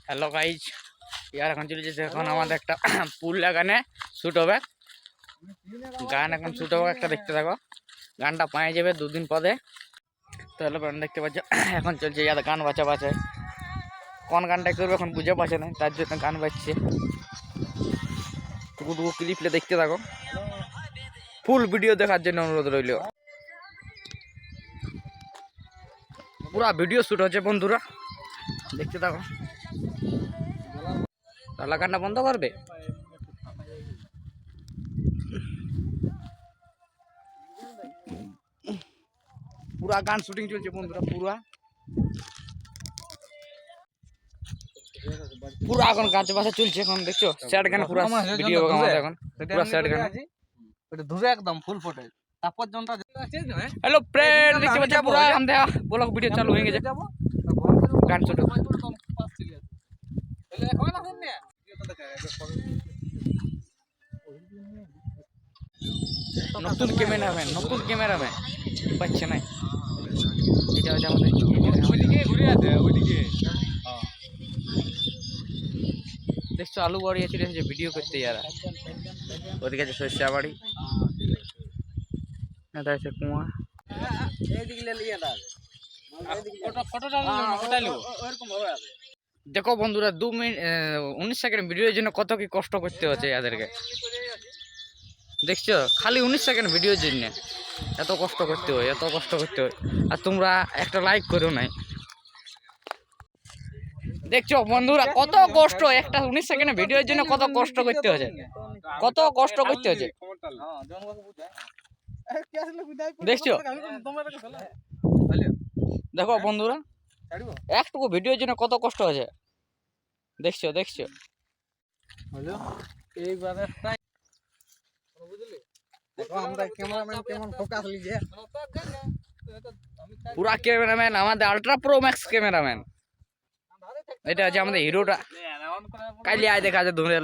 Hello guys, ইয়ার এখন চলে যেতে এখন আমাদের একটা পুল লাগানে শ্যুট হবে। গান এখন শ্যুট হবে, একটা দেখতে থাকো। গানটা পায়ে যাবে দুদিন পরে। তো হ্যালো ফ্রেন্ড, দেখতে পাচ্ছ এখন চলছে ইয়ার গান বাঁচা বাঁচে। কোন গানটা করবে এখন বুঝে পাচ্ছে না, তার জন্য গান বাজছে। টুকু ক্লিপলে দেখতে থাকো, ফুল ভিডিও দেখার জন্য অনুরোধ রইল। পুরা ভিডিও শ্যুট হচ্ছে বন্ধুরা, দেখতে থাকো। তাহলে গানটা বন্ধ করবে। পুরা গান শুটিং চলছে বন্ধুরা, পুরা এখন গাছ বাসা চলছে। এখন দেখছো স্যাড গান, পুরা ভিডিও আমাদের এখন পুরা স্যাড গান। ওটা ধুরে একদম ফুল ফোটে। তারপর জনটা হ্যালো ফ্রেন্ড, দেখতে পাচ্ছ পুরা আমরা ব্লগ ভিডিও চালু হয়ে গেছে। গান শুট নতুন ক্যামেরাম্যান পাচ্ছে না। এটা হচ্ছে আমাদের দেখছো আলু বাড়ি চলে এসেছে ভিডিও করতে। যারা ওদিকে আছে শস্যা বাড়ি, এটা আছে কুয়া। দেখো বন্ধুরা, 2 মিনিট 19 সেকেন্ড ভিডিওর জন্য কত কি কষ্ট করতে হচ্ছে এদেরকে। দেখছো খালি 19 সেকেন্ড ভিডিওর জন্য এত কষ্ট করতে হয়। আর তোমরা একটা লাইক করো নাই। দেখছো বন্ধুরা কত কষ্ট, একটা 19 সেকেন্ড ভিডিওর জন্য কত কষ্ট করতে হচ্ছে, দেখছো। দেখো বন্ধুরা, একটুকু ভিডিওর জন্য কত কষ্ট হচ্ছে, দেখছো। পুরা ক্যামেরাম্যান আমাদের আল্ট্রা প্রো ম্যাক্স ক্যামেরাম্যান। এটা আছে আমাদের হিরোটা। কাইলে আয় দেখা আছে ধরে